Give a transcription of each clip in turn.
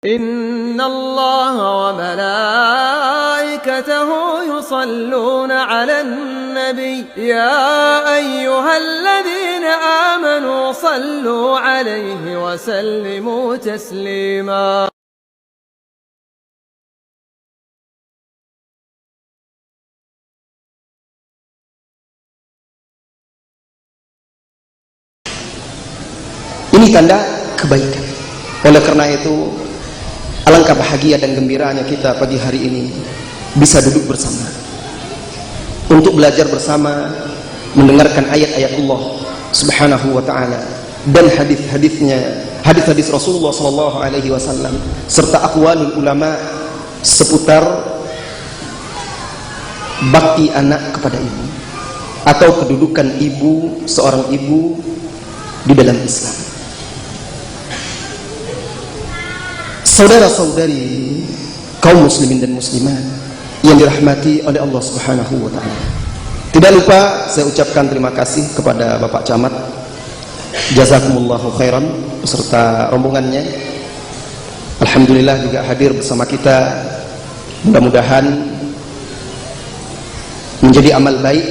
إن الله وملائكته يصلون على النبي يا أيها الذين آمنوا صلوا عليه وسلموا تسليما. Ini tanda kebaikan. Oleh karena itu, alangkah bahagia dan gembiranya kita pagi hari ini bisa duduk bersama untuk belajar bersama, mendengarkan ayat-ayat Allah Subhanahu wa taala dan hadis-hadisnya, hadis-hadis Rasulullah sallallahu alaihi wasallam serta aqwalul ulama seputar bakti anak kepada ibu atau kedudukan ibu, seorang ibu di dalam Islam. Saudara-saudari kaum muslimin dan muslimat yang dirahmati oleh Allah Subhanahu wa taala. Tidak lupa saya ucapkan terima kasih kepada Bapak Camat. Jazakumullahu khairan beserta rombongannya. Alhamdulillah juga hadir bersama kita. Mudah-mudahan menjadi amal baik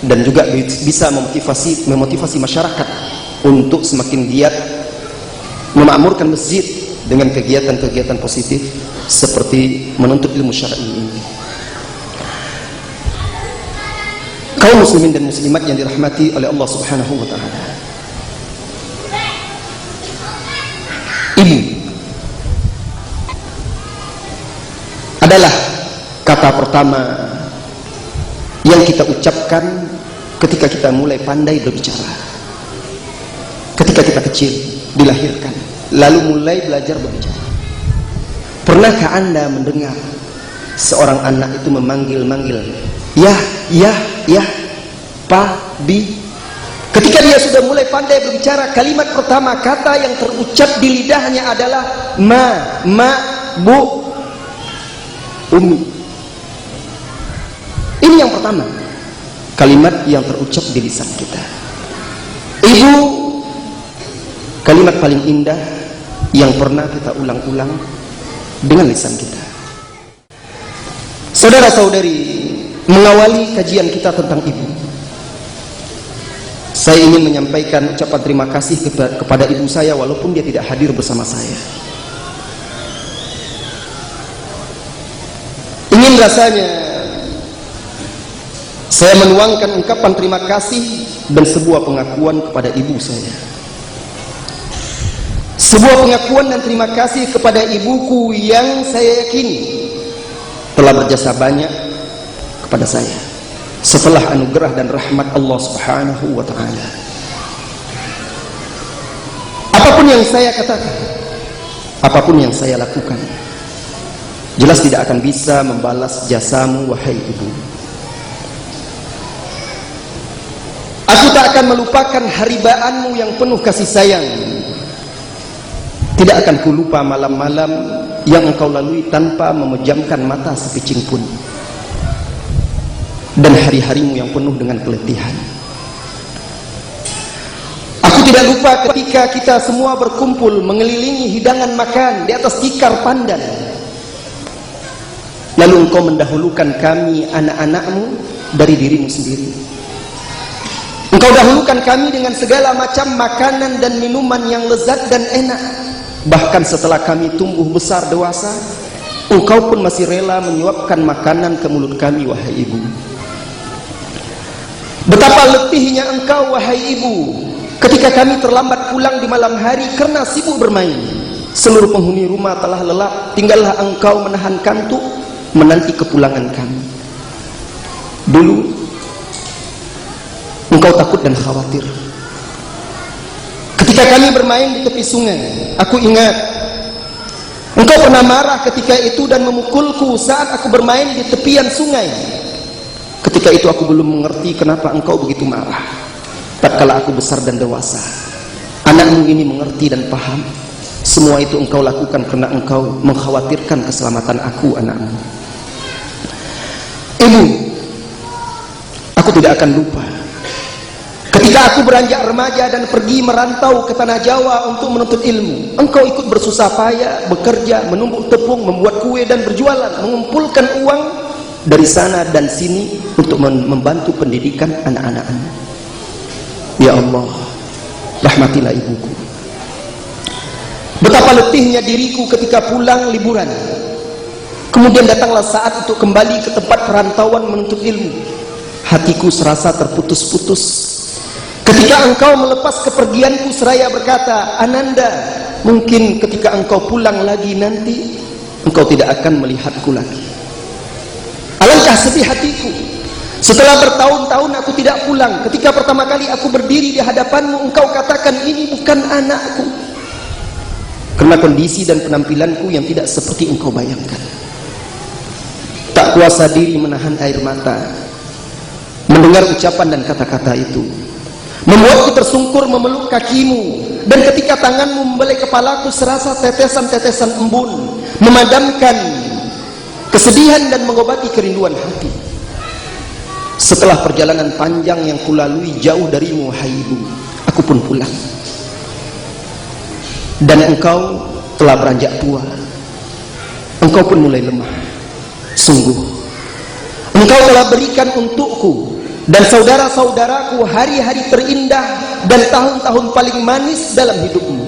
dan juga bisa memotivasi masyarakat untuk semakin giat memakmurkan masjid dengan kegiatan-kegiatan positif seperti menuntut ilmu syar'i ini. Kaum muslimin dan muslimat yang dirahmati oleh Allah Subhanahu wa taala. Ibu adalah kata pertama yang kita ucapkan ketika kita mulai pandai berbicara. Ketika kita kecil, dilahirkan, lalu mulai belajar berbicara. Pernahkah Anda mendengar seorang anak itu memanggil-manggil ya, pa, bi? Ketika dia sudah mulai pandai berbicara, kalimat pertama, kata yang terucap di lidahnya adalah ma, bu, umi. Ini yang pertama, kalimat yang terucap di lisan kita. Ibu, kalimat paling indah yang pernah kita ulang-ulang dengan lisan kita. Saudara-saudari, mengawali kajian kita tentang ibu, saya ingin menyampaikan ucapan terima kasih kepada ibu saya walaupun dia tidak hadir bersama saya. Ingin rasanya saya menuangkan ungkapan terima kasih dan sebuah pengakuan kepada ibu saya. Sebuah pengakuan dan terima kasih kepada ibuku yang saya yakini telah berjasa banyak kepada saya setelah anugerah dan rahmat Allah Subhanahu wa taala. Apapun yang saya katakan, apapun yang saya lakukan, jelas tidak akan bisa membalas jasamu wahai ibu. Aku tak akan melupakan haribaanmu yang penuh kasih sayang. Tidak akan kulupa malam-malam yang engkau lalui tanpa memejamkan mata sepicing pun, dan hari-harimu yang penuh dengan keletihan. Aku tidak lupa ketika kita semua berkumpul mengelilingi hidangan makan di atas tikar pandan, lalu engkau mendahulukan kami anak-anakmu dari dirimu sendiri. Engkau dahulukan kami dengan segala macam makanan dan minuman yang lezat dan enak. Bahkan setelah kami tumbuh besar dewasa, engkau pun masih rela menyuapkan makanan ke mulut kami, wahai ibu. Betapa letihnya engkau, wahai ibu, ketika kami terlambat pulang di malam hari karena sibuk bermain. Seluruh penghuni rumah telah lelap, tinggallah engkau menahan kantuk menanti kepulangan kami. Dulu engkau takut dan khawatir ketika kami bermain di tepi sungai. Aku ingat engkau pernah marah ketika itu dan memukulku saat aku bermain di tepian sungai. Ketika itu aku belum mengerti kenapa engkau begitu marah. Tatkala aku besar dan dewasa, anakmu ini mengerti dan paham. Semua itu engkau lakukan karena engkau mengkhawatirkan keselamatan aku, anakmu. Ibu, aku tidak akan lupa Ketika aku beranjak remaja dan pergi merantau ke tanah Jawa untuk menuntut ilmu, engkau ikut bersusah payah, bekerja, menumbuk tepung, membuat kue dan berjualan, mengumpulkan uang dari sana dan sini untuk membantu pendidikan anak-anak-Anda. Ya Allah, rahmatilah ibuku. Betapa letihnya diriku ketika pulang liburan. Kemudian datanglah saat untuk kembali ke tempat perantauan menuntut ilmu. Hatiku serasa terputus-putus. Ketika engkau melepas kepergianku seraya berkata, Ananda, mungkin ketika engkau pulang lagi nanti, engkau tidak akan melihatku lagi. Alangkah sedih hatiku. Setelah bertahun-tahun aku tidak pulang. Ketika pertama kali aku berdiri di hadapanmu, engkau katakan ini bukan anakku. Karena kondisi dan penampilanku yang tidak seperti engkau bayangkan. Tak kuasa diri menahan air mata mendengar ucapan dan kata-kata itu. Membuatku tersungkur memeluk kakimu, dan ketika tanganmu membelai kepalaku serasa tetesan-tetesan embun memadamkan kesedihan dan mengobati kerinduan hati. Setelah perjalanan panjang yang kulalui jauh darimu, hai ibu, aku pun pulang. Dan engkau telah beranjak tua. Engkau pun mulai lemah. Sungguh, engkau telah berikan untukku dan saudara-saudaraku hari-hari terindah dan tahun-tahun paling manis dalam hidupmu.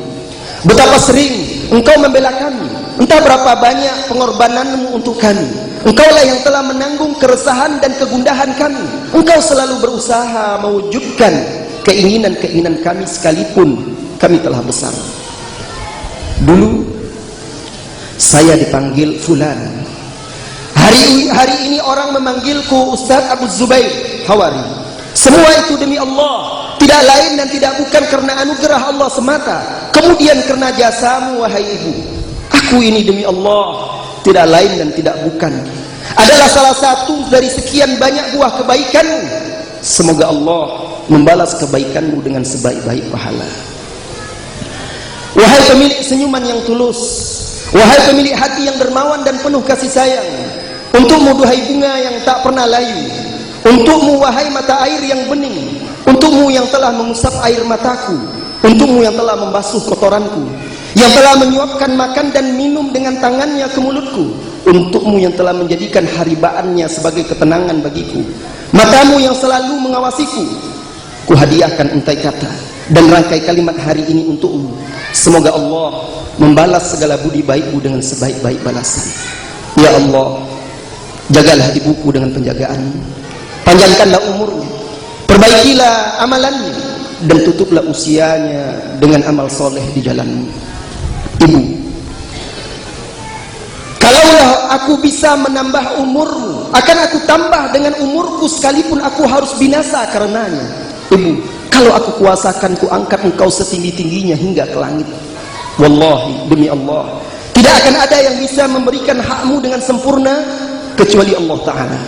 Betapa sering engkau membela kami, entah berapa banyak pengorbananmu untuk kami. Engkaulah yang telah menanggung keresahan dan kegundahan kami. Engkau selalu berusaha mewujudkan keinginan-keinginan kami sekalipun kami telah besar. Dulu saya dipanggil Fulan. Hari ini orang memanggilku Ustaz Abu Zubair Hawari. Semua itu demi Allah, tidak lain dan tidak bukan karena anugerah Allah semata, kemudian karena jasamu wahai ibu. Aku ini demi Allah, tidak lain dan tidak bukan adalah salah satu dari sekian banyak buah kebaikanmu. Semoga Allah membalas kebaikanmu dengan sebaik-baik pahala. Wahai pemilik senyuman yang tulus, wahai pemilik hati yang dermawan dan penuh kasih sayang, untukmu duhai bunga yang tak pernah layu, untukmu wahai mata air yang bening, untukmu yang telah mengusap air mataku, untukmu yang telah membasuh kotoranku, yang telah menyuapkan makan dan minum dengan tangannya ke mulutku, untukmu yang telah menjadikan haribaannya sebagai ketenangan bagiku, matamu yang selalu mengawasiku. Kuhadiahkan untai kata dan rangkai kalimat hari ini untukmu. Semoga Allah membalas segala budi baikmu dengan sebaik-baik balasan. Ya Allah, jagalah ibuku dengan penjagaan, panjangkanlah umurnya, perbaikilah amalannya, dan tutuplah usianya dengan amal soleh di jalanmu. Ibu, kalaulah aku bisa menambah umurmu, akan aku tambah dengan umurku sekalipun aku harus binasa karenanya. Ibu, kalau aku kuasakan, ku angkat engkau setinggi-tingginya hingga ke langit. Wallahi, demi Allah, tidak akan ada yang bisa memberikan hakmu dengan sempurna kecuali Allah Ta'ala.